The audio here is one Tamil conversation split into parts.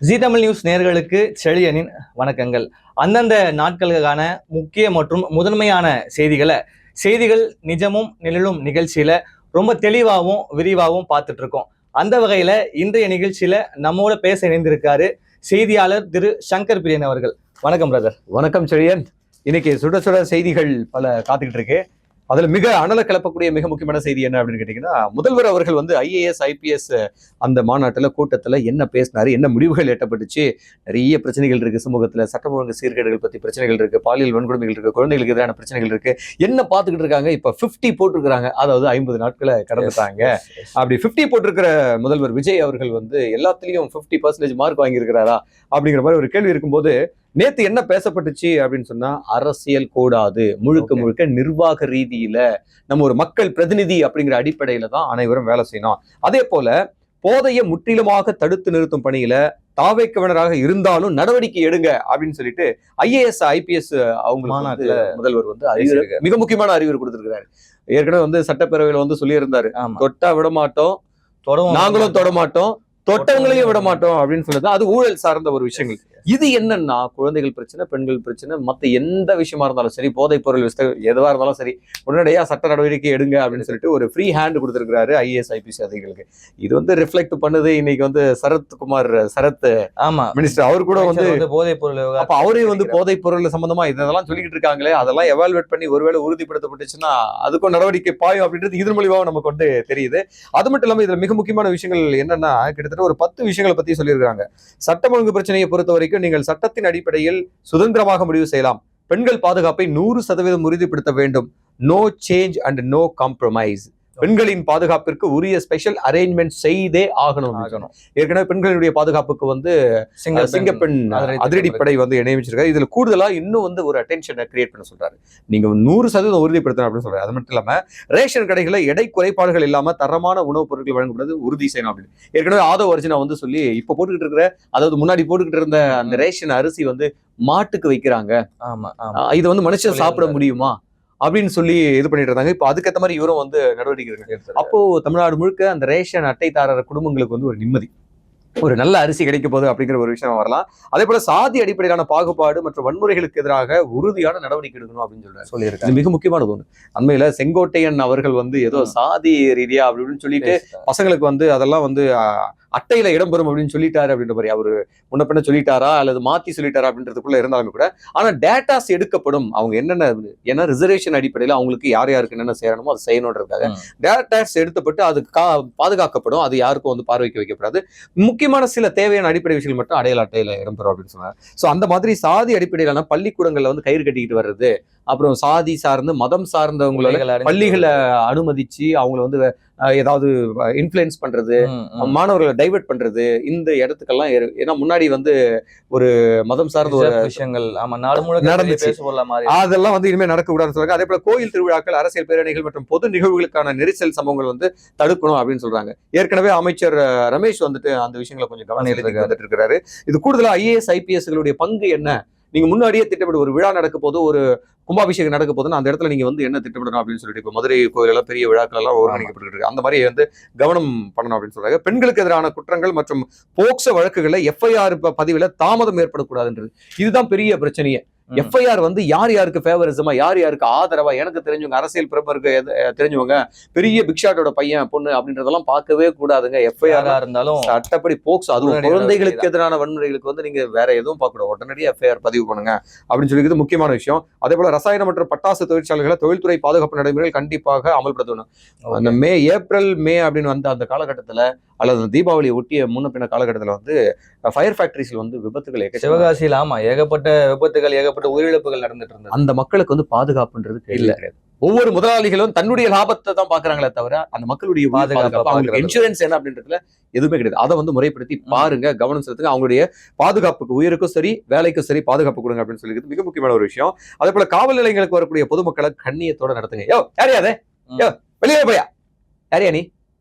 ஜீ தமிழ் நியூஸ் நேயர்களுக்கு செழியனின் வணக்கங்கள். அந்தந்த நாட்களுக்கான முக்கிய மற்றும் முதன்மையான செய்திகள் நிஜமும் நிழலும் நிகழ்ச்சியில ரொம்ப தெளிவாகவும் விரிவாகவும் பார்த்துட்டு இருக்கோம். அந்த வகையில இன்றைய நிகழ்ச்சியில நம்மோட பேச இணைந்திருக்காரு செய்தியாளர் திரு சங்கர் பிரியன் அவர்கள். வணக்கம் பிரதர். வணக்கம் செழியன். இன்னைக்கு சுட சுட செய்திகள் பல காத்துக்கிட்டு இருக்கு. அதுல மிக அனல கிளப்பக்கூடிய மிக முக்கியமான செய்தி என்ன அப்படின்னு கேட்டீங்கன்னா, முதல்வர் அவர்கள் வந்து IAS IPS அந்த மாநாட்டுல கூட்டத்துல என்ன பேசினாரு, என்ன முடிவுகள் எட்டப்பட்டுச்சு. நிறைய பிரச்சனைகள் இருக்கு சமூகத்துல, சட்டம் ஒழுங்கு சீர்கேடுகள் பத்தி பிரச்சனைகள் இருக்கு, பாலியல் வன்கொடுமைகள் இருக்கு, குழந்தைகளுக்கு எதிரான பிரச்சனைகள் இருக்கு. என்ன பார்த்துக்கிட்டு இருக்காங்க. இப்ப 50 போட்டிருக்கிறாங்க, அதாவது 50 நாட்களை கடந்துட்டாங்க. அப்படி 50 போட்டிருக்கிற முதல்வர் விஜய் அவர்கள் வந்து எல்லாத்துலயும் 50% மார்க் வாங்கியிருக்கிறாரா அப்படிங்கிற மாதிரி ஒரு கேள்வி இருக்கும்போது, நேத்து என்ன பேசப்பட்டுச்சு அப்படின்னு சொன்னா, அரசியல் கூடாது, முழுக்க நிர்வாக ரீதியில நம்ம ஒரு மக்கள் பிரதிநிதி அப்படிங்கிற அடிப்படையில தான் அனைவரும் வேலை செய்யணும். அதே போல போதையை முற்றிலுமாக தடுத்து நிறுத்தும் பணியில தாவேக்கவினராக இருந்தாலும் நடவடிக்கை எடுங்க அப்படின்னு சொல்லிட்டு IAS IPS அவங்க முதல்வர் வந்து மிக முக்கியமான அறிவுரை கொடுத்திருக்கிறாரு. ஏற்கனவே வந்து சட்டப்பேரவையில வந்து சொல்லி இருந்தாரு, தொட்டா விட மாட்டோம், நாங்களும் தொட மாட்டோம், தொட்டவங்களையும் விட மாட்டோம் அப்படின்னு சொல்லுது. அது ஊழல் சார்ந்த ஒரு விஷயங்கள். இது என்னன்னா, குழந்தைகள் பிரச்சனை, பெண்கள் பிரச்சனை, மத்த எந்த விஷயமா இருந்தாலும் சரி, போதைப் பொருள் எதுவா இருந்தாலும் சரி, உடனடியா சட்ட நடவடிக்கை எடுங்க அப்படின்னு சொல்லிட்டு ஒரு ஃப்ரீ ஹேண்ட் கொடுத்திருக்கிறாரு IAS IPS அதிகாரிகளுக்கு. இது வந்து ரிஃப்ளெக்ட் பண்ணுது. இன்னைக்கு வந்து சரத் மினிஸ்டர் அவர் கூட வந்து போதைப் பொருள், அப்ப அவரே வந்து போதைப் பொருள் சம்பந்தமா இதெல்லாம் சொல்லிக்கிட்டு இருக்காங்களே, அதெல்லாம் எவால்வேட் பண்ணி ஒருவேளை உறுதிப்படுத்தப்பட்டுச்சுன்னா அதுக்கும் நடவடிக்கை பாயும் அப்படின்றது இதன் மூலியமாக நமக்கு வந்து தெரியுது. அது மட்டும் இல்லாம இதுல மிக முக்கியமான விஷயங்கள் என்னன்னா, கிட்டத்தட்ட ஒரு 10 விஷயங்களை பத்தி சொல்லியிருக்காங்க. சட்டம் ஒழுங்கு பிரச்சனையை பொறுத்த வரைக்கும் நீங்கள் சட்டத்தின் அடிப்படையில் சுதந்திரமாக முடிவு செய்யலாம். பெண்கள் பாதுகாப்பை 100% உறுதிப்படுத்த வேண்டும். No change and no compromise. பெண்களின் பாதுகாப்பிற்கு உரிய ஸ்பெஷல் அரேஞ்ச்மெண்ட் செய்தே ஆகணும். ஏற்கனவே பெண்களுடைய பாதுகாப்புக்கு வந்து சிங்கப்பெண் அதிரடிப்படை வந்து நியமிச்சிருக்காரு. இதுல கூடுதலா இன்னும் வந்து ஒரு அட்டென்ஷனை கிரியேட் பண்ண சொல்றாரு. நீங்க 100% உறுதிப்படுத்தணும் அப்படின்னு சொல்றாரு. அது மட்டும் இல்லாம ரேஷன் கடைகளை எடை குறைபாடுகள் இல்லாம தரமான உணவுப் பொருட்கள் வழங்கப்படுறது உறுதி செய்யணும் அப்படின்னு. ஏற்கனவே ஆதவ அர்ஜுனா வந்து சொல்லி இப்ப போட்டுக்கிட்டு இருக்கிற, அதாவது முன்னாடி போட்டுக்கிட்டு இருந்த அந்த ரேஷன் அரிசி வந்து மாட்டுக்கு வைக்கிறாங்க, இதை வந்து மனுஷன் சாப்பிட முடியுமா அப்படின்னு சொல்லி இது பண்ணிட்டு இருந்தாங்க. இப்போ அதுக்கேற்ற மாதிரி இவரும் வந்து நடவடிக்கை இருக்கு. அப்போ தமிழ்நாடு முழுக்க அந்த ரேஷன் அட்டைதாரர் குடும்பங்களுக்கு வந்து ஒரு நிம்மதி, ஒரு நல்ல அரிசி கிடைக்க போகுது அப்படிங்கிற ஒரு விஷயம் வரலாம். அதே போல சாதி அடிப்படையிலான பாகுபாடு மற்றும் வன்முறைகளுக்கு எதிராக உறுதியான நடவடிக்கை எடுக்கணும் அப்படின்னு சொல்லியிருக்காரு. மிக முக்கியமானது ஒண்ணு. அண்மையில செங்கோட்டையன் அவர்கள் வந்து ஏதோ சாதி ரீதியா அப்படின்னு சொல்லிட்டு பசங்களுக்கு வந்து அதெல்லாம் வந்து அட்டையில இடம்பெறும் அப்படின்னு சொல்லிட்டாரு அப்படின்ற மாதிரி அவரு முன்ன பின்ன சொல்லிட்டாரா அல்லது மாத்தி சொல்லிட்டாரா அப்படின்றதுக்குள்ள இருந்தாலுமே கூட, ஆனா டேட்டாஸ் எடுக்கப்படும். அவங்க என்னென்ன, ஏன்னா ரிசர்வேஷன் அடிப்படையில அவங்களுக்கு யார் யாருக்கு என்னென்ன செய்யணுமோ அதை செய்யணுன்றதுக்காக டேட்டாஸ் எடுத்தப்பட்டு அது பாதுகாக்கப்படும். அது யாருக்கும் வந்து பார்வைக்கு வைக்கப்படாது. முக்கியமான சில தேவையான அடிப்படை விஷயங்கள் மட்டும் அடையாள அட்டையில இடம்பெறும் அப்படின்னு சொன்னாங்க. ஸோ அந்த மாதிரி சாதி அடிப்படையிலான பள்ளிக்கூடங்கள்ல வந்து கயிறு கட்டிக்கிட்டு வர்றது, அப்புறம் சாதி சார்ந்து மதம் சார்ந்தவங்கள பள்ளிகளை அனுமதிச்சு அவங்களை வந்து ஏதாவது இன்ஃப்ளூயன்ஸ் பண்றது, மாணவர்களை டைவர்ட் பண்றது, இந்த இடத்துக்கெல்லாம் ஏன்னா முன்னாடி வந்து ஒரு மதம் சார்ந்த ஒரு விஷயங்கள் நாடு முழுக்க நடந்துச்சு, அதெல்லாம் வந்து இனிமேல் நடக்கக்கூடாதுன்னு சொல்றாங்க. அதே போல கோயில் திருவிழாக்கள், அரசியல் பேரணிகள் மற்றும் பொது நிகழ்வுகளுக்கான நெரிசல் சம்பவங்கள் வந்து தடுக்கணும் அப்படின்னு சொல்றாங்க. ஏற்கனவே அமைச்சர் ரமேஷ் வந்துட்டு அந்த விஷயங்களை கொஞ்சம் கவனம் வந்துட்டு இருக்கிறாரு. இது கூடுதலா IAS IPSகளுடைய பங்கு என்ன, நீங்க முன்னாடியே திட்டமிட்டு ஒரு விழா நடக்க போது, ஒரு கும்பாபிஷேகம் நடக்க போதுன்னா அந்த இடத்துல நீங்க வந்து என்ன திட்டமிடணும் அப்படின்னு சொல்லிட்டு, இப்போ மதுரை கோயில் எல்லாம் பெரிய விழாக்கள் எல்லாம் ஒருங்கிணைக்கப்பட்டு இருக்கு, அந்த மாதிரி வந்து கவனம் பண்ணணும் அப்படின்னு சொல்றாங்க. பெண்களுக்கு எதிரான குற்றங்கள் மற்றும் போக்சோ வழக்குகளை FIR பதிவுல தாமதம் ஏற்படக்கூடாதுன்றது, இதுதான் பெரிய பிரச்சனையே. FIR வந்து யார் யாருக்கு ஃபேவரிசமா, யார் யாருக்கு ஆதரவா, எனக்கு தெரிஞ்சவங்க, அரசியல் பிரபருக்கு தெரிஞ்சவங்க, பெரிய பிக்ஷாட்டோட பையன் பொண்ணு அப்படின்றதெல்லாம் பார்க்கவே கூடாதுங்க. FIR இருந்தாலும் சட்டப்படி போக்சோ, அதுவும் குழந்தைகளுக்கு எதிரான வன்முறைகளுக்கு வந்து நீங்க வேற எதுவும் பார்க்க கூடாது, உடனடியாக FIR பதிவு பண்ணுங்க அப்படின்னு சொல்லிக்கிறது முக்கியமான விஷயம். அதே போல ரசாயன மற்றும் பட்டாசு தொழிற்சாலைகளை தொழில்துறை பாதுகாப்பு நடைமுறைகள் கண்டிப்பாக அமல்படுத்தணும். அந்த ஏப்ரல் மே அப்படின்னு வந்து அந்த காலகட்டத்துல, அல்லது தீபாவளி ஒட்டிய முன்ன பின்ன காலகட்டத்தில் வந்து ஃபயர் ஃபேக்டரிஸ்ல வந்து விபத்துகள், சிவகாசியில் ஏகப்பட்ட விபத்துகள், ஏகப்பட்ட உயிரிழப்புகள் நடந்துட்டு இருந்தது. அந்த மக்களுக்கு வந்து பாதுகாப்புன்றது கிடையாது. ஒவ்வொரு முதலாளிகளும் தன்னுடைய லாபத்தை தான் பாக்குறாங்களே தவிர அந்த மக்களுடைய பாதுகாப்பு, இன்சூரன்ஸ் என்ன அப்படின்றதுல எதுவுமே கிடையாது. அதை வந்து முறைப்படுத்தி பாருங்க, கவனம் செலுத்துங்க. அவங்களுடைய பாதுகாப்புக்கு, உயிருக்கும் சரி வேலைக்கும் சரி பாதுகாப்பு கொடுங்க அப்படின்னு சொல்லிக்கிறது மிக முக்கியமான ஒரு விஷயம். அதே போல காவல் நிலையங்களுக்கு வரக்கூடிய பொதுமக்களை கண்ணியத்தோட நடத்துங்க. யோ யாரையாதே, யோ வெளியே போயா, யாரையா நீ,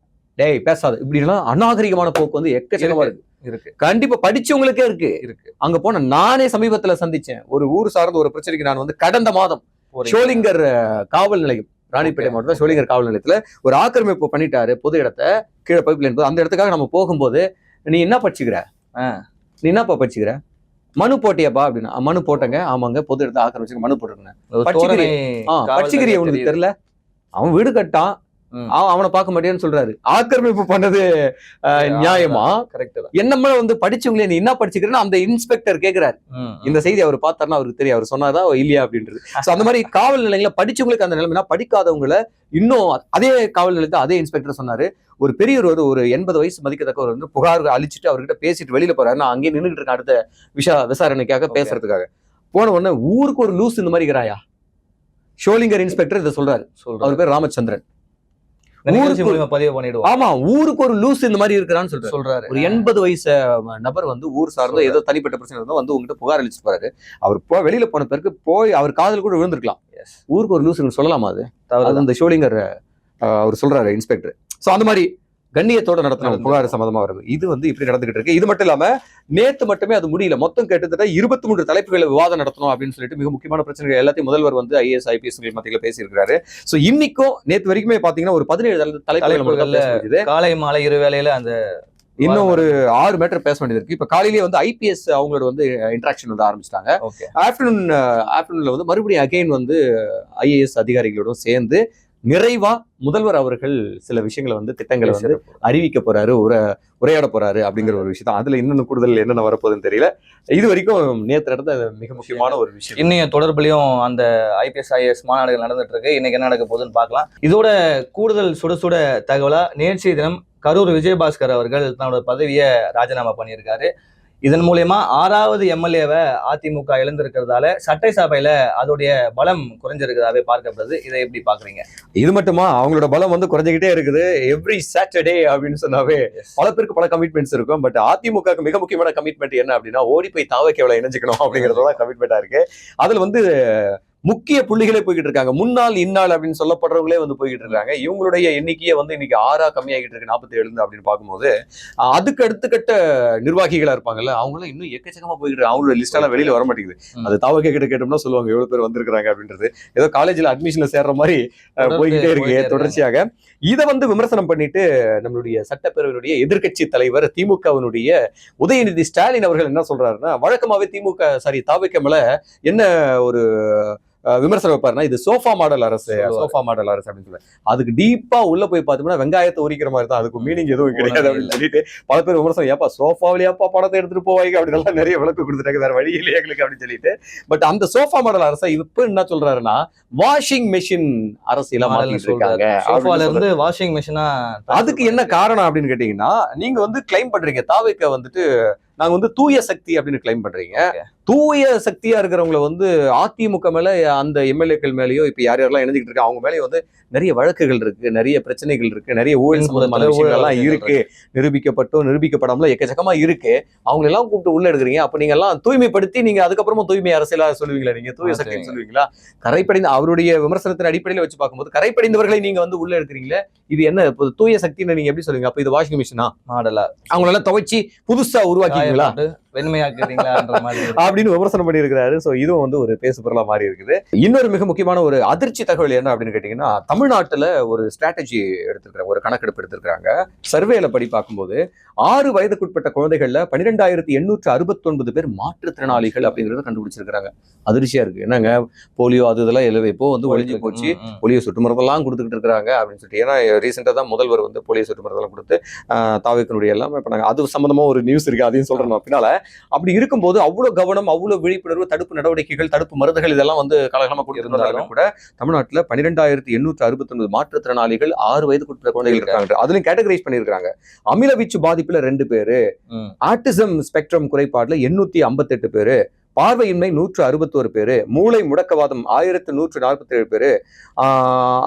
டேய் பேசாது, இப்படி எல்லாம் அநாகரிகமான போக்கு வந்து எக்கச்சக்கமா இருக்கு. கண்டிப்பா படிச்சவங்களுக்கே இருக்கு. அங்க போன நானே சமீபத்துல சந்திச்சேன் ஒரு ஊர் சார்ந்த ஒரு பிரச்சனைக்கு. நான் வந்து கடந்த மாதம் ஷோலிங்கர் காவல் நிலையம், ராணிப்பேட்டை மாவட்டத்தில் ஷோலிங்கர் காவல் நிலையத்துல ஒரு ஆக்கிரமிப்பு பண்ணிட்டாரு பொது இடத்தை, கீழே பைப் லைன், அந்த இடத்துக்காக நம்ம போகும்போது, நீ என்ன படிச்சுக்கிற, நீ என்னப்பா படிச்சுக்கிற, மனு போட்டியாப்பா அப்படின்னா, மனு போட்டேங்க, ஆமாங்க, பொது இடத்த ஆக்கிரமிச்சு மனு போட்டிருக்கேன். ஒரு படிச்சுக்கிறியா? தோரணை படிச்சுக்கிறியா, காவல்துறையில உனக்கு தெரியுது. தெரியல? அவன் வீடு கட்டான், ம். அவனை பார்க்க மாட்டேன்னு சொல்றாரு. ஆக்கிரமிப்பு பண்ணது நியாயமா? கரெக்ட் தான். என்னமா வந்து படிச்சவங்களே நீ என்ன படிச்சுக்கிறேன்னு அந்த இன்ஸ்பெக்டர் கேட்கிறாரு. இந்த செய்தி அவர் பார்த்தாருன்னா அவருக்கு தெரியும், அவர் சொன்னாதா இல்லையா அப்படின்றது. சோ அந்த மாதிரி காவல் நிலையங்கள படிச்சவங்களுக்கு அந்த நிலைமைனா, படிக்காதவங்களை இன்னும் அதே காவல் நிலையத்தை அதே இன்ஸ்பெக்டர் சொன்னாரு. ஒரு பெரியவர் ஒரு 80 வயசு மதிக்கத்தக்கவர் வந்து புகார் அழிச்சிட்டு அவர்கிட்ட பேசிட்டு வெளியில போறாரு. நான் அங்கேயே நின்றுட்டு இருக்கேன் அடுத்த விசாரணைக்காக பேசுறதுக்காக. போன உடனே ஊருக்கு ஒரு லூஸ் இந்த மாதிரி இருக்கிறாயா, ஷோலிங்கர் இன்ஸ்பெக்டர் இதை சொல்றாரு. அவர் பேர் ராமச்சந்திரன். பதிவு பண்ணிடுவோம். ஆமா, ஊருக்கு ஒரு லூஸ் இந்த மாதிரி இருக்கிறான்னு சொல்றாரு. ஒரு 80 வயசு நபர் வந்து ஊர் சார்ந்த ஏதோ தனிப்பட்ட பிரச்சனை இருந்தா வந்து உங்ககிட்ட புகார் அளிச்சுட்டு போறாரு. அவர் வெளியில போன பிறகு போய் அவர் காதல் கூட விழுந்திருக்கலாம். ஊருக்கு ஒரு லூஸ் சொல்லலாமா? அது அந்த ஷோலிங்கர் அவர் சொல்றாரு இன்ஸ்பெக்டர். சோ அந்த மாதிரி கண்ணியத்தோட நடத்தின புகார் சம்பந்தமா வருது. இது வந்து இப்படி நடந்துகிட்டு இருக்கு. இது மட்டும் இல்லாம நேத்து மட்டுமே அது முடியல, மொத்தம் கிட்டத்தட்ட 23 தலைப்புகளை விவாதம் நடத்தணும் அப்படின்னு சொல்லிட்டு மிக முக்கியமான பிரச்சனைகள் எல்லாத்தையும் முதல்வர் வந்து IAS IPS மத்தியில பேசியிருக்காரு. சோ இன்னைக்கும் நேத்து வரைக்குமே பாத்தீங்கன்னா ஒரு 17 தலைப்புகள் காலை மாலை இரு வேளையில அந்த இன்னும் ஒரு 6 மேட்டர் பேச வேண்டியது இருக்கு. இப்ப காலையிலேயே வந்து IPS அவங்களோட வந்து இன்டராக்ஷன் வந்து ஆரம்பிச்சிட்டாங்க. ஆஃப்டர்நூன்ல வந்து மறுபடியும் அகைன் வந்து IAS அதிகாரிகளோட சேர்ந்து நிறைவா முதல்வர் அவர்கள் சில விஷயங்களை வந்து திட்டங்களை வந்து அறிவிக்க போறாரு, உரையாட போறாரு அப்படிங்கிற ஒரு விஷயம் தான். அதுல இன்னும் கூடுதல் என்னென்ன வரப்போகுதுன்னு தெரியல. இது வரைக்கும் நேற்று நடந்த மிக முக்கியமான ஒரு விஷயம். இன்னைய தொடர்புலையும் அந்த IPS IAS மாநாடுகள் நடந்துட்டு இருக்கு. இன்னைக்கு என்ன நடக்க போகுதுன்னு பார்க்கலாம். இதோட கூடுதல் சுட தகவலா நேற்றைய தினம் கரூர் விஜயபாஸ்கர் அவர்கள் தன்னோட பதவியை ராஜினாமா பண்ணியிருக்காரு. இதன் மூலமா 6வது MLA-வை அதிமுக இழந்திருக்கிறதால சட்டசபையில அதோடைய பலம் குறைஞ்சிருக்கிறதாவே பார்க்கப்படுது. இதை எப்படி பாக்குறீங்க? இது மட்டுமா, அவங்களோட பலம் வந்து குறைஞ்சிக்கிட்டே இருக்குது. எவ்ரி சாட்டர்டே அப்படின்னு சொன்னாவே பல பேருக்கு பல கமிட்மெண்ட்ஸ் இருக்கும். பட் அதிமுக மிக முக்கியமான கமிட்மெண்ட் என்ன அப்படின்னா, ஓடி போய் தாவக்கேவல இணைஞ்சுக்கணும் அப்படிங்கறதோட கமிட்மெண்டா இருக்கு. அதுல வந்து முக்கிய புள்ளிகளே போய்கிட்டு இருக்காங்க. முன்னாள் இந்நாள் அப்படின்னு சொல்லப்படுறவங்களே வந்து போய்கிட்டு இருக்காங்க. இவங்களுடைய எண்ணிக்கையே வந்து இன்னைக்கு 6 கம்மியாகிட்டு இருக்கு, 47 அப்படின்னு பார்க்கும்போது அதுக்கு அடுத்துக்கட்ட நிர்வாகிகளா இருப்பாங்கல்ல, அவங்களும் இன்னும் எக்கச்சக்கமா போய்கிட்டு இருக்கு. அவங்களோட லிஸ்ட் எல்லாம் வெளியில வர மாட்டேங்குது. அது தாவக்கே கிட்ட கேட்டோம்னா சொல்லுவாங்க எவ்வளவு பேர் வந்திருக்காங்க அப்படின்றது. ஏதோ காலேஜ்ல அட்மிஷன்ல சேர்ற மாதிரி போய்கிட்டே இருக்கு தொடர்ச்சியாக. இதை வந்து விமர்சனம் பண்ணிட்டு நம்மளுடைய சட்டப்பேரவையினுடைய எதிர்கட்சி தலைவர் திமுகவினுடைய உதயநிதி ஸ்டாலின் அவர்கள் என்ன சொல்றாருன்னா, வழக்கமாவே தாவக்கே மேல என்ன ஒரு விமர்சனம் வைப்பாருன்னா, இது சோஃபா மாடல் அரசு அப்படின்னு சொல்ல, அதுக்கு டீப்பா உள்ள போய் பார்த்தோம்னா வெங்காயத்தை உரிக்கிற மாதிரி தான், அதுக்கு மீனிங் எதுவும் கிடையாது அப்படின்னு சொல்லிட்டு பல பேர் விமர்சனம், ஏப்பா சோஃபாவிலேயாப்பா படத்தை எடுத்துட்டு போவாங்க அப்படின்னு நிறைய விளக்கு கொடுத்துட்டாங்க, வேற வழி இல்லையா எங்களுக்கு அப்படின்னு சொல்லிட்டு. பட் அந்த சோஃபா மாடல் அரசை இப்ப என்ன சொல்றாருன்னா, வாஷிங் மெஷின் அரசியலா மாத்திட்டு இருக்காங்க. வாஷிங் மெஷினா அதுக்கு என்ன காரணம் அப்படின்னு கேட்டீங்கன்னா, நீங்க வந்து கிளைம் பண்றீங்க தாவேக்க வந்துட்டு நாங்க வந்து தூய சக்தி அப்படின்னு கிளைம் பண்றீங்க. தூய சக்தியா இருக்கிறவங்களை வந்து அதிமுக மேல அந்த MLA-க்கள் மேலேயோ இப்ப யாரெல்லாம் இணைஞ்சிட்டு இருக்கு அவங்க மேலேயும் வந்து நிறைய வழக்குகள் இருக்கு, நிறைய பிரச்சனைகள் இருக்கு, நிறைய ஊழல் சம்பந்தமான விஷயங்கள் எல்லாம் இருக்கு, நிரூபிக்கப்படாமல எக்கச்சக்கமா இருக்கு. அவங்க எல்லாம் கூப்பிட்டு உள்ள எடுக்கிறீங்க. அப்ப நீங்க எல்லாம் தூய்மைப்படுத்தி நீங்க அதுக்கப்புறமா தூய்மை அரசியலா சொல்லுவீங்களா? நீங்க தூய சக்தின்னு சொல்லுவீங்களா? கரைப்படைந்த அவருடைய விமர்சனத்தின் அடிப்படையில வச்சு பார்க்கும்போது கரைப்படைந்தவர்களை நீங்க வந்து உள்ள எடுக்கிறீங்களே, இது என்ன தூய சக்தின்னு நீங்க எப்படி சொல்லுவீங்க? அப்ப இது வாஷிங் மிஷினா மாடலா அவங்களெல்லாம் துவைச்சி புதுசா உருவாக்கிங்களா அப்படின்னு விமர்சனம் பண்ணி இருக்கிறாரு. சோ இதுவும் வந்து ஒரு பேசு பொருளா மாறி இருக்குது. இன்னொரு மிக முக்கியமான ஒரு அதிர்ச்சி தகவல் என்ன அப்படின்னு கேட்டீங்கன்னா, தமிழ்நாட்டுல ஒரு ஸ்ட்ராட்டஜி எடுத்திருக்காங்க, ஒரு கணக்கெடுப்பு எடுத்திருக்காங்க. சர்வேல படி பார்க்கும்போது 6 வயதுக்குட்பட்ட குழந்தைகள்ல 12,869 பேர் மாற்றுத்திறனாளிகள் அப்படிங்கறத கண்டுபிடிச்சிருக்காங்க. அதிர்ச்சியா இருக்கு. என்னங்க போலியோ அது இதெல்லாம் எழுவே இப்போ வந்து ஒழிஞ்சு போச்சு, போலியோ சொட்டு மருந்தெல்லாம் கொடுத்துக்கிட்டு இருக்காங்க அப்படின்னு சொல்லிட்டு. ஏன்னா ரீசெண்டா தான் முதல்வர் வந்து போலியோ சொட்டு மருந்தெல்லாம் கொடுத்து தாவேக்கனுடைய எல்லாம் இப்ப நாங்க அது சம்பந்தமா ஒரு நியூஸ் இருக்கு, அதையும் சொல்றோம் பின்னால. அப்படி இருக்கும்போது அவ்வளவு கவனம், அவ்வளவு விழிப்புணர்வு, தடுப்பு நடவடிக்கைகள், தடுப்பு மருந்துகள் இதெல்லாம் வந்து கலகலமா கொடுத்திருந்தாலும் கூட தமிழ்நாட்டுல 12,869 மாற்றுத்திறனாளிகள் 6 வயதுக்குட்பட்ட குழந்தைகள் இருக்காங்க. அதுலயும் கேட்டகரைஸ் பண்ணிருக்காங்க. அமிலவீச்சு பாதிப்புல 2 பேரு, ஆட்டிசம் ஸ்பெக்ட்ரம் குறைபாடுல 858 பேரு, பார்வையின்மை 161 பேரு, மூளை முடக்கவாதம் 1147 பேரு,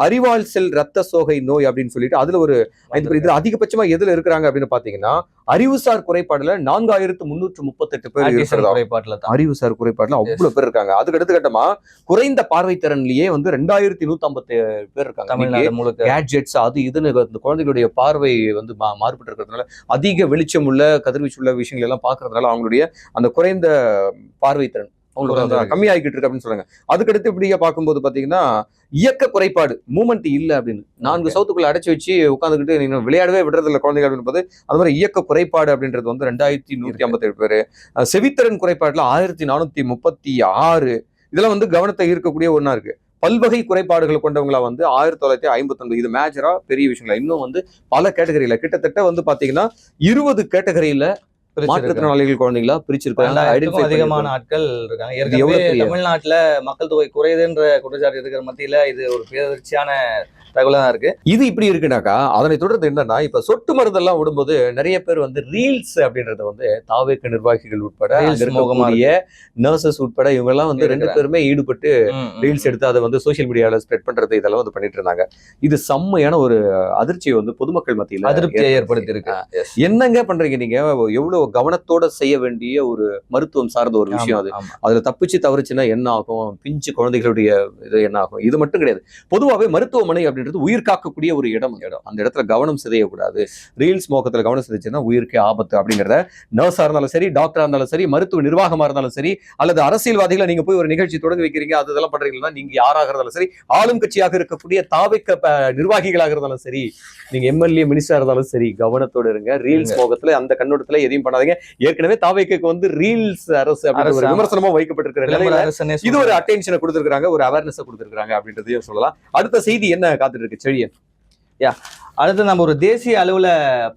அறிவால் செல் ரத்த சோகை நோய் அப்படின்னு சொல்லிட்டு அதுல ஒரு 5 பேர். இதுல அதிகபட்சமா எதுல இருக்கிறாங்க அப்படின்னு பாத்தீங்கன்னா, அறிவுசார் குறைபாடுல 4338 பேர் அறிவுசார் குறைபாடுல அவ்வளவு பேர் இருக்காங்க. அதுக்கு அடுத்த கட்டமா குறைந்த பார்வை திறன்லயே வந்து 2157 பேர் இருக்காங்க. கேட்ஜெட்ஸ் அது இதுன்னு இந்த குழந்தைகளுடைய பார்வை வந்து மாறுபட்டு இருக்கிறதுனால, அதிக வெளிச்சம் உள்ள கதிர்வீச்சு உள்ள விஷயங்கள் எல்லாம் பாக்குறதுனால அவங்களுடைய அந்த குறைந்த பார்வை திறன் அவங்களுக்கு கம்மியாகிட்டு இருக்கு அப்படின்னு சொல்றாங்க. அதுக்கடுத்து இப்படியே பார்க்கும்போது பாத்தீங்கன்னா இயக்க குறைபாடு, மூமெண்ட் இல்ல அப்படின்னு 4 சவுத்துக்குள்ள அடைச்சு வச்சு உட்காந்துக்கிட்டு நீங்க விளையாடவே விடுறது இல்லை குழந்தைகள் அப்படின்னு போது அது மாதிரி இயக்க குறைபாடு அப்படின்றது வந்து 2157 பேரு. செவித்திறன் குறைபாடுல 1436. இதெல்லாம் வந்து கவனத்தை ஈர்க்கக்கூடிய ஒண்ணா இருக்கு. பல்வகை குறைபாடுகள் கொண்டவங்களா வந்து 1959. இது மேஜரா பெரிய விஷயங்களா இன்னும் வந்து பல கேட்டகரியில கிட்டத்தட்ட வந்து பாத்தீங்கன்னா 20 கேட்டகரியில மாற்றுத்திறனாளிகள் குழந்தைகளா பிரிச்சிருக்காங்க. அதிகமான ஆட்கள் இருக்காங்க. ஏற்கனவே தமிழ்நாட்டுல மக்கள் தொகை குறையுதுன்ற குற்றச்சாட்டு இருக்கிற மத்தியில இது ஒரு பேரதிர்ச்சியான தகவலா தான் இருக்கு. இது இப்படி இருக்குனாக்கா அதனை தொடர்ந்து என்னன்னா இப்ப சொட்டு மருந்தெல்லாம் விடும்போது நிறைய பேர் வந்து ரீல்ஸ் அப்படின்றத வந்து தாவேக நிர்வாகிகள் உட்பட இருக்கக்கூடிய நர்சஸ் உட்பட இவங்க எல்லாம் வந்து 2 பேருமே ஈடுபட்டு ரீல்ஸ் எடுத்து அதை வந்து சோசியல் மீடியால ஸ்ப்ரெட் பண்றது இதெல்லாம் வந்து பண்ணிட்டு இருந்தாங்க. இது செம்மையான ஒரு அதிர்ச்சியை வந்து பொதுமக்கள் மத்தியில அதிருப்தியை ஏற்படுத்தி இருக்கு. என்னங்க பண்றீங்க நீங்க? எவ்வளவு கவனத்தோட செய்ய வேண்டிய ஒரு மருத்துவம் சார்ந்த ஒரு விஷயம் அது. அதுல தப்பிச்சு தவறுச்சுன்னா என்ன ஆகும்? பிஞ்சு குழந்தைகளுடைய இது என்ன ஆகும்? இது மட்டும் கிடையாது, பொதுவாகவே மருத்துவமனை அப்படின்றது உயிர் காக்கக்கூடிய ஒரு இடம். அந்த இடத்துல கவனம் சிதையக்கூடாது. ரீல்ஸ் மோகத்துல கவனம் சிதைச்சுன்னா உயிருக்கே ஆபத்து அப்படிங்கிறத நர்ஸா இருந்தாலும் சரி, டாக்டரா இருந்தாலும் சரி, மருத்துவ நிர்வாகமா இருந்தாலும் சரி, அல்லது அரசியல்வாதிகளை நீங்க போய் ஒரு நிகழ்ச்சி தொடங்கி வைக்கிறீங்க அது இதெல்லாம் பண்றீங்கன்னா நீங்க யாராக இருந்தாலும் சரி, ஆளும் கட்சியாக இருக்கக்கூடிய தாவேக நிர்வாகிகளாக இருந்தாலும் சரி, நீங்க எம்எல்ஏ மினிஸ்டரா இருந்தாலும் சரி, கவனத்தோட இருங்க. ரீல்ஸ் மோகத்துல அந்த கண்ணோட்டத்துல எதையும் பண்ணாதீங்க. ஏற்கனவே தாவேக்கு வந்து ரீல்ஸ் அரசு அப்படின்னு ஒரு விமர்சனமா வைக்கப்பட்டிருக்கிற இது ஒரு அட்டென்ஷனை கொடுத்திருக்காங்க, ஒரு அவேர்னஸ் கொடுத்திருக்காங்க அப்படின்றதையும் சொல்லலாம். அடுத்த செய்தி என்ன காத்துட்டு இருக்கு செழியன்? அடுத்து நம்ம ஒரு தேசிய அளவுல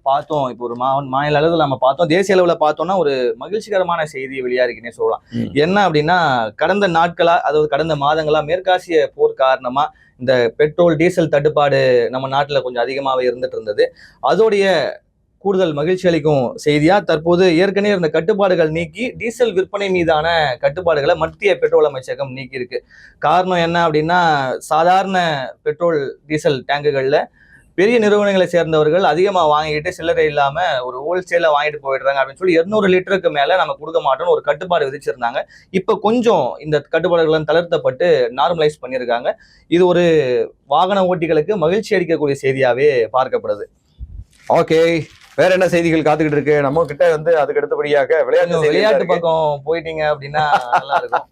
பார்த்தோம். இப்போ ஒரு மாநில அளவுல நம்ம பார்த்தோம். தேசிய அளவுல பார்த்தோம்னா ஒரு மகிழ்ச்சிகரமான செய்தி வெளியா இருக்குன்னே சொல்லலாம். என்ன அப்படின்னா, கடந்த நாட்களா, அதாவது கடந்த மாதங்களா மேற்காசிய போர் காரணமா இந்த பெட்ரோல் டீசல் தட்டுப்பாடு நம்ம நாட்டுல கொஞ்சம் அதிகமாவே இருந்துட்டு இருந்தது. அதோடைய கூடுதல் மகிழ்ச்சி அளிக்கும் செய்தியா தற்போது ஏற்கனவே இருந்த கட்டுப்பாடுகள் நீக்கி டீசல் விற்பனை மீதான கட்டுப்பாடுகளை மத்திய பெட்ரோல் அமைச்சகம் நீக்கி இருக்கு. காரணம் என்ன அப்படின்னா, சாதாரண பெட்ரோல் டீசல் டேங்குகள்ல பெரிய நிறுவனங்களை சேர்ந்தவர்கள் அதிகமாக வாங்கிட்டு சில்லறை இல்லாம ஒரு ஹோல்சேல வாங்கிட்டு போயிடுறாங்க அப்படின்னு சொல்லி 200 லிட்டருக்கு மேல நம்ம கொடுக்க மாட்டோம்னு ஒரு கட்டுப்பாடு விதிச்சிருந்தாங்க. இப்ப கொஞ்சம் இந்த கட்டுப்பாடுகள் தளர்த்தப்பட்டு நார்மலைஸ் பண்ணியிருக்காங்க. இது ஒரு வாகன ஓட்டிகளுக்கு மகிழ்ச்சி அளிக்கக்கூடிய செய்தியாவே பார்க்கப்படுது. ஓகே, வேற என்ன செய்திகள் காத்துக்கிட்டு இருக்கு நம்ம கிட்ட? வந்து அதுக்கு அடுத்தபடியாக விளையாட்டு பக்கம் போயிட்டீங்க அப்படின்னா நல்லா இருக்கும்.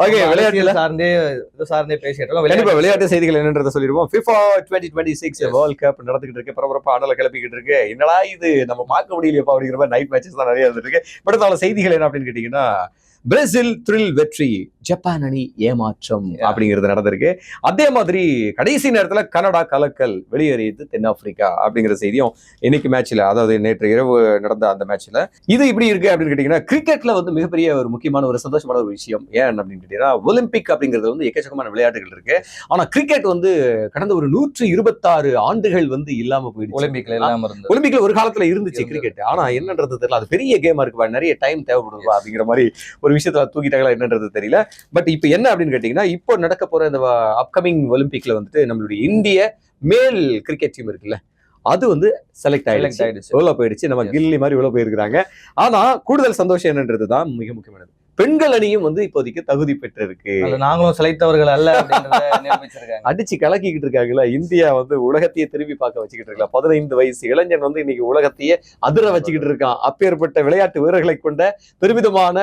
ஓகே, விளையாட்டுல சார்ந்தே பேசிட்டு இருக்கோம். விளையாட்டு செய்திகள் என்னன்றதை சொல்லிடுவோம். FIFA 2026 வேர்ல்ட் கப் நடந்துகிட்டு இருக்கு. பரபரப்பா அடல கிளப்பிக்கிட்டு இருக்கு. என்னடா இது நம்ம பார்க்க முடியலையப்பா அப்படிங்கிற மாதிரி நைட் மேட்சஸ் தான் நிறைய இருந்துட்டு இருக்கு. பட் அந்த செய்திகள் என்ன அப்படின்னு கேட்டீங்கன்னா, பிரேசில் த்ரில் வெற்றி, ஜப்பான் அணி ஏமாற்றம் அப்படிங்கிறது நடந்திருக்கு. அதே மாதிரி கடைசி நேரத்துல கனடா கலக்கல், வெளியேறியது தென்னாப்பிரிக்கா அப்படிங்கிற செய்தியும் இன்னைக்கு மேட்ச்ல, அதாவது நேற்று இரவு நடந்த அந்த மேட்ச்ல இது இப்படி இருக்கு அப்படின்னு கேட்டீங்கன்னா, கிரிக்கெட்ல வந்து மிகப்பெரிய ஒரு முக்கியமான ஒரு சந்தோஷமான ஒரு விஷயம் ஏன் அப்படின்னு கேட்டீங்கன்னா, ஒலிம்பிக் அப்படிங்கிறது வந்து எக்கச்சக்கமான விளையாட்டுகள் இருக்கு. ஆனா கிரிக்கெட் வந்து கடந்த ஒரு 126 ஆண்டுகள் வந்து இல்லாம போயிடுச்சு. ஒலிம்பிக்ல ஒரு காலத்துல இருந்துச்சு கிரிக்கெட். ஆனா என்னன்றது தெரியல, அது பெரிய கேமா இருக்கு, நிறைய டைம் தேவைப்படுவா அப்படிங்கிற மாதிரி ஒரு விஷயத்துல தூக்கிட்டாங்களா என்னன்றது தெரியல. பட் இப்ப என்ன அப்படின்னு கேட்டீங்கன்னா, இப்போ நடக்க போற இந்த அப்கமிங் ஒலிம்பிக்ல வந்துட்டு நம்மளுடைய இந்திய மேல் கிரிக்கெட் டீம் இருக்குல்ல, அது வந்து செலக்ட் ஆயிடுச்சு, உள்ள போயிடுச்சு. நம்ம கில்லி மாதிரி உள்ள போயிருக்காங்க. ஆனா கூடுதல் சந்தோஷம் என்னன்றதுதான் மிக முக்கியமானது, பெண்கள் அணியும் வந்து இப்போதைக்கு தகுதி பெற்றிருக்கு. நாங்களும் செலைத்தவர்கள் அல்ல அடிச்சு கலக்கிக்கிட்டு இருக்காங்களா. இந்தியா வந்து உலகத்தையே திரும்பி பார்க்க வச்சுக்கிட்டு இருக்கலாம். 15 வயசு இளைஞன் வந்து இன்னைக்கு உலகத்தையே அதிர வச்சுக்கிட்டு இருக்கான். அப்பேற்பட்ட விளையாட்டு வீரர்களை கொண்ட பெருமிதமான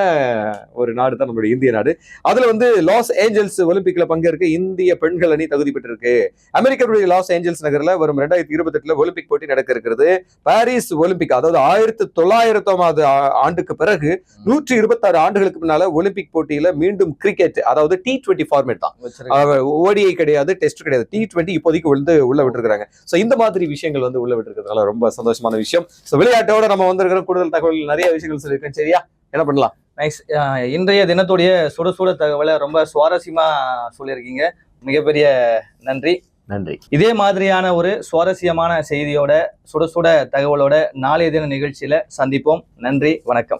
ஒரு நாடு தான் நம்மளுடைய இந்திய நாடு. அதுல வந்து லாஸ் ஏஞ்சல்ஸ் ஒலிம்பிக்ல பங்கேற்க இந்திய பெண்கள் அணி தகுதி பெற்றிருக்கு. அமெரிக்காவுடைய லாஸ் ஏஞ்சல்ஸ் நகர்ல வரும் 2028 ஒலிம்பிக் போட்டி நடக்க இருக்கிறது. பாரிஸ் ஒலிம்பிக், அதாவது 1900 ஆண்டுக்கு பிறகு 126 ஆண்டுகளுக்கு முன்னால ஒலிம்பிக் போட்டியில மீண்டும் கிரிக்கெட், அதாவது T20 ஃபார்மேட் தான், ஓடிஐ கிடையாது, டெஸ்ட் கிடையாது, T20 இப்போதைக்கு வந்து உள்ள விட்டுருக்காங்க. சோ இந்த மாதிரி விஷயங்கள் வந்து உள்ள விட்டுருக்கிறதுனால ரொம்ப சந்தோஷமான விஷயம். சோ விளையாட்டோட நம்ம வந்திருக்கிற கூடுதல் தகவல் நிறைய விஷயங்கள் சொல்லியிருக்கேன். சரியா, என்ன பண்ணலாம்? நைஸ். இன்றைய தினத்துடைய சுட சுட தகவலை ரொம்ப சுவாரஸ்யமா சொல்லியிருக்கீங்க. மிகப்பெரிய நன்றி. இதே மாதிரியான ஒரு சுவாரஸ்யமான செய்தியோட சுட சுட தகவலோட நாளைய தின நிகழ்ச்சியில சந்திப்போம். நன்றி, வணக்கம்.